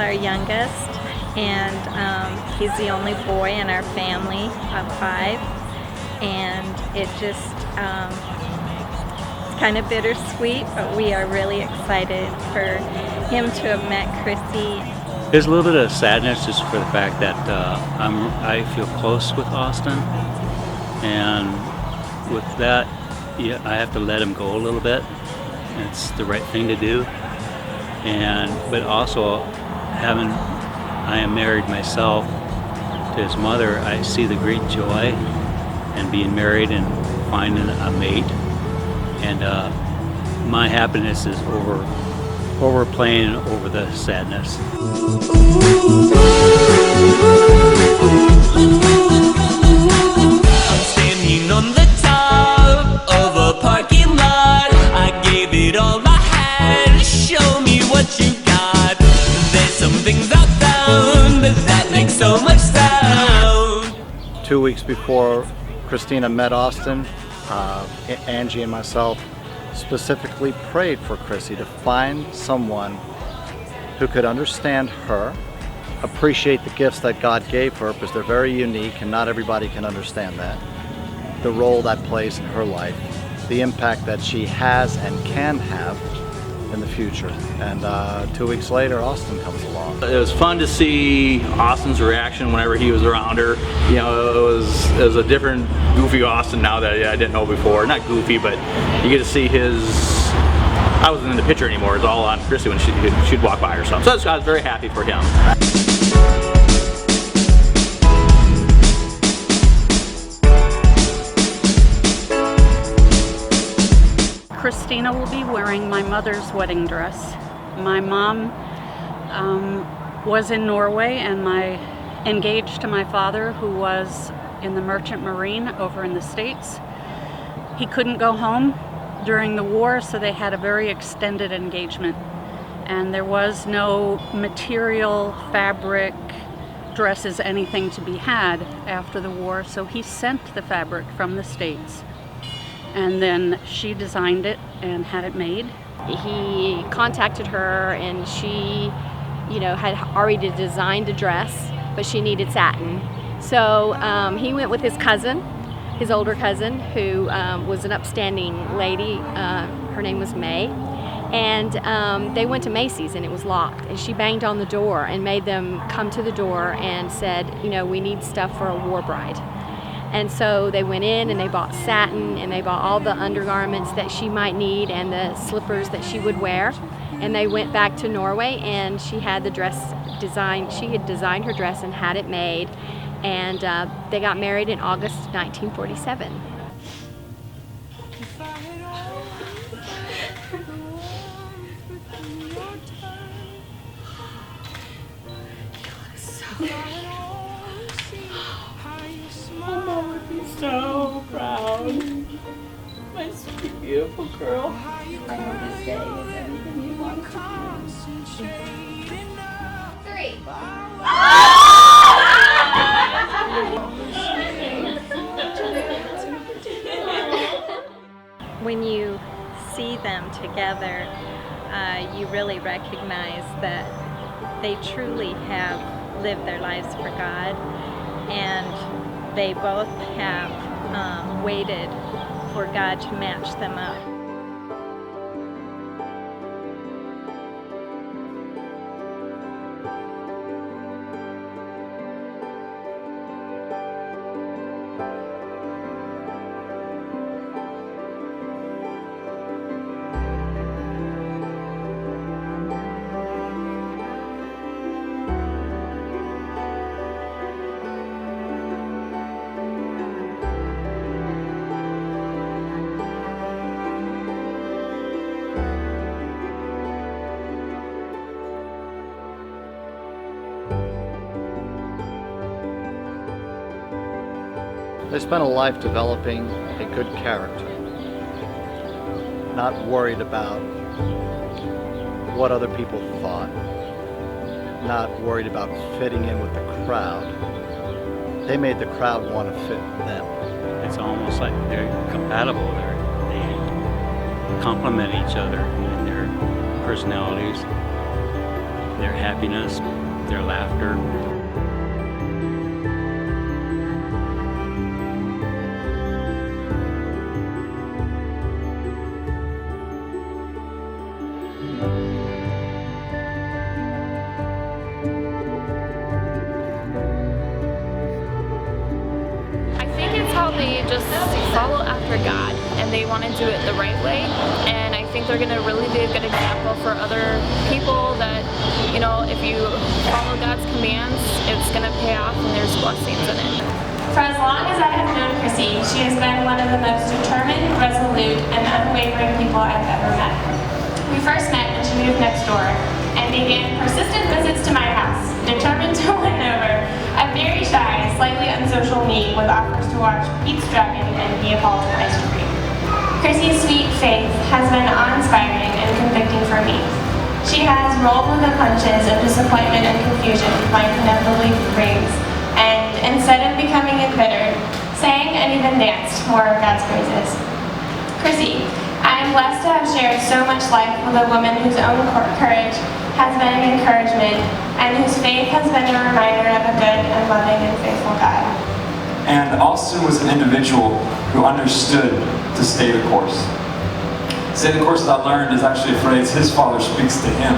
our youngest, and he's the only boy in our family of 5, and it just it's kind of bittersweet, but we are really excited for him to have met Chrissy. There's a little bit of sadness just for the fact that I feel close with Austin, and with that, yeah, I have to let him go a little bit. It's the right thing to do, but also I am married myself to his mother. I see the great joy in being married and finding a mate, and my happiness is overplaying over the sadness. I'm standing on the top of a parking lot. I gave it all I had. Show me what you got. There's some things I found that make so much sound. 2 weeks before Christina met Austin, Angie and myself specifically prayed for Chrissy to find someone who could understand her, appreciate the gifts that God gave her, because they're very unique and not everybody can understand that, the role that plays in her life, the impact that she has and can have in the future. And 2 weeks later, Austin comes along. It was fun to see Austin's reaction whenever he was around her. You know, it was a different, goofy Austin now that I didn't know before. Not goofy, but you get to see his. I wasn't in the picture anymore. It was all on Chrissy when she'd walk by or something. So I was very happy for him. Christina will be wearing my mother's wedding dress. My mom was in Norway and engaged to my father, who was in the Merchant Marine over in the States. He couldn't go home during the war, so they had a very extended engagement. And there was no material, fabric, dresses, anything to be had after the war, so he sent the fabric from the States. And then she designed it and had it made. He contacted her, and she, had already designed a dress, but she needed satin. So he went with his cousin, his older cousin, who was an upstanding lady. Her name was May. And they went to Macy's, and it was locked. And she banged on the door and made them come to the door and said, we need stuff for a war bride. And so they went in and they bought satin, and they bought all the undergarments that she might need and the slippers that she would wear. And they went back to Norway, and she had the dress designed. She had designed her dress and had it made. And they got married in August 1947. Mama would be so proud. My sweet, beautiful girl. I hope this day is everything you want it to be. 3. When you see them together, you really recognize that they truly have lived their lives for God, and they both have waited for God to match them up. They spent a life developing a good character, not worried about what other people thought, not worried about fitting in with the crowd. They made the crowd want to fit them. It's almost like they're compatible. They complement each other in their personalities. their happiness, their laughter. I think it's how they just follow after God and they want to do it the right way, and I think they're going to really be a good example for other people that, you know, if you follow God's commands, it's going to pay off and there's blessings in it. For as long as I have known Chrissy, she has been one of the most determined, resolute, and unwavering people I've ever met. We first met when she moved next door and began persistent visits to my house, determined to win over a very shy, slightly unsocial me with offers to watch Pete's Dragon and Neapolitan ice cream. Chrissy's sweet faith has been awe-inspiring and convicting for me. She has rolled with the punches of disappointment and confusion life inevitably brings, and instead of becoming embittered, sang and even danced more of God's praises. Chrissy, I am blessed to have shared so much life with a woman whose own courage has been an encouragement and whose faith has been a reminder of a good and loving and faithful God. And Austin was an individual who understood to stay the course. Stay the course that I learned is actually a phrase his father speaks to him.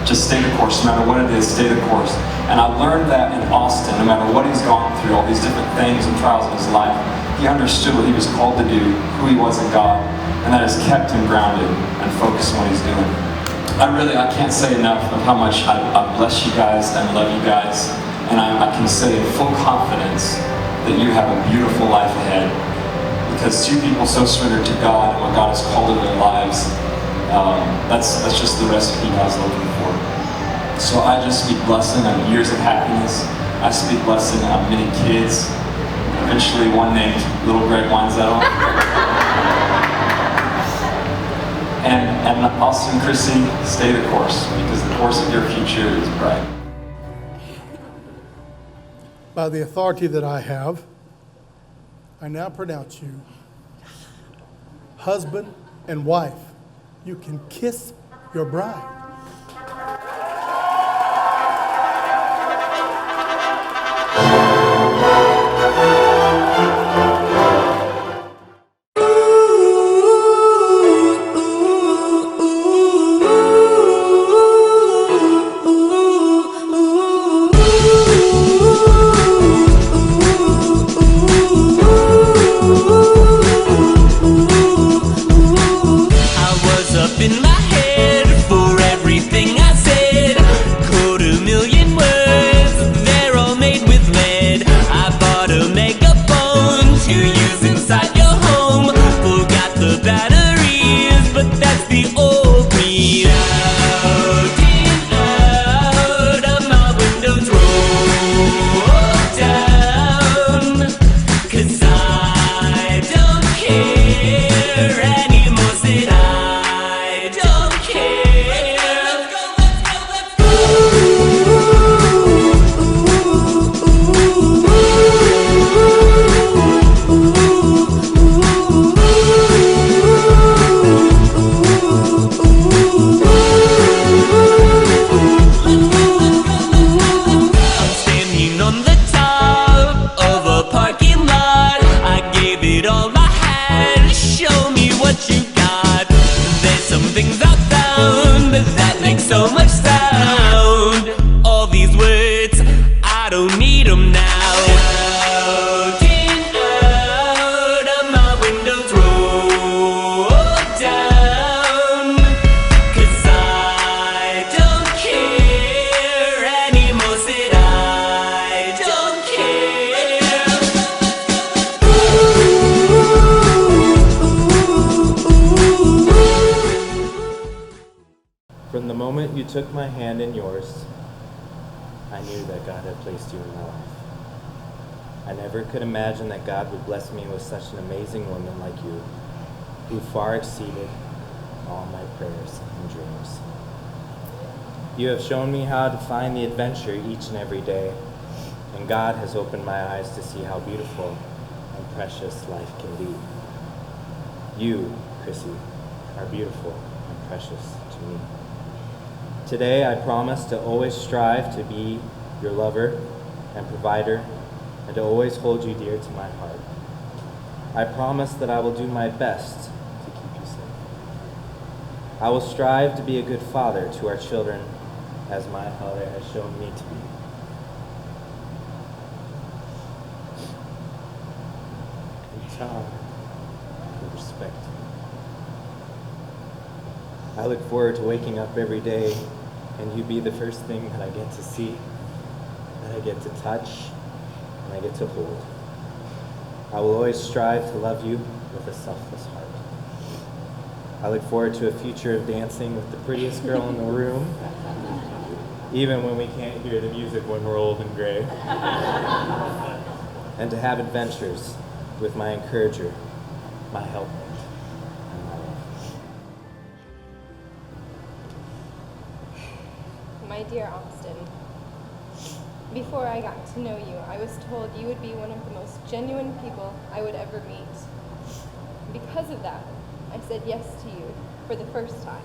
Just stay the course, no matter what it is, stay the course. And I learned that in Austin, no matter what he's gone through, all these different things and trials in his life, he understood what he was called to do, who he was in God, and that has kept him grounded and focused on what he's doing. I can't say enough of how much I bless you guys and love you guys, and I can say in full confidence that you have a beautiful life ahead, because two people so surrendered to God and what God has called in their lives, that's just the recipe God's looking for. So I just speak blessing on years of happiness. I speak blessing on many kids, eventually one named Little Greg Weinzettel. And Austin, Chrissy, stay the course, because the course of your future is bright. By the authority that I have, I now pronounce you husband and wife. You can kiss your bride. From the moment you took my hand in yours, I knew that God had placed you in my life. I never could imagine that God would bless me with such an amazing woman like you, who far exceeded all my prayers and dreams. You have shown me how to find the adventure each and every day, and God has opened my eyes to see how beautiful and precious life can be. You, Chrissy, are beautiful and precious to me. Today I promise to always strive to be your lover and provider, and to always hold you dear to my heart. I promise that I will do my best to keep you safe. I will strive to be a good father to our children, as my father has shown me to be. And Tom, I respect you. I look forward to waking up every day and you be the first thing that I get to see, that I get to touch, and I get to hold. I will always strive to love you with a selfless heart. I look forward to a future of dancing with the prettiest girl in the room, even when we can't hear the music when we're old and gray. And to have adventures with my encourager, my helpmate, and my love. My dear Austin, before I got to know you, I was told you would be one of the most genuine people I would ever meet. Because of that, I said yes to you for the first time.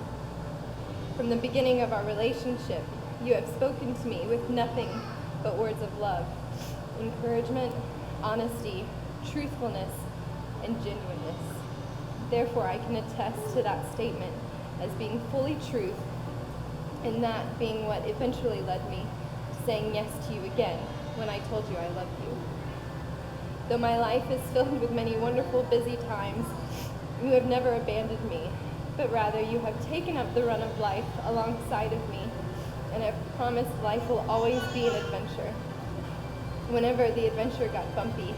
From the beginning of our relationship, you have spoken to me with nothing but words of love, encouragement, honesty, truthfulness, and genuineness. Therefore, I can attest to that statement as being fully true, and that being what eventually led me to saying yes to you again when I told you I love you. Though my life is filled with many wonderful, busy times, you have never abandoned me, but rather you have taken up the run of life alongside of me, and have promised life will always be an adventure. Whenever the adventure got bumpy,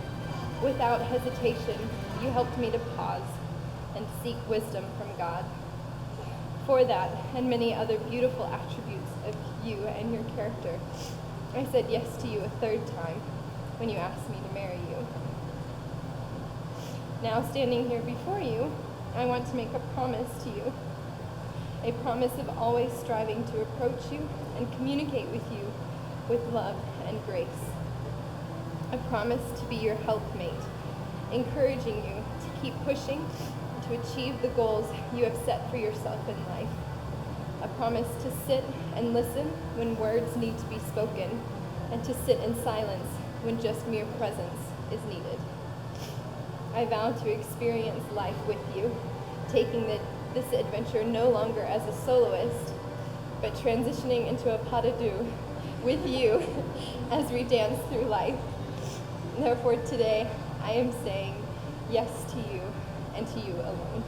without hesitation, you helped me to pause and seek wisdom from God. For that, and many other beautiful attributes of you and your character, I said yes to you a third time when you asked me to marry you. Now, standing here before you, I want to make a promise to you. A promise of always striving to approach you and communicate with you with love and grace. A promise to be your helpmate, encouraging you to keep pushing to achieve the goals you have set for yourself in life. A promise to sit and listen when words need to be spoken, and to sit in silence when just mere presence is needed. I vow to experience life with you, taking this adventure no longer as a soloist, but transitioning into a pas de deux with you as we dance through life. Therefore, today, I am saying yes to you and to you alone.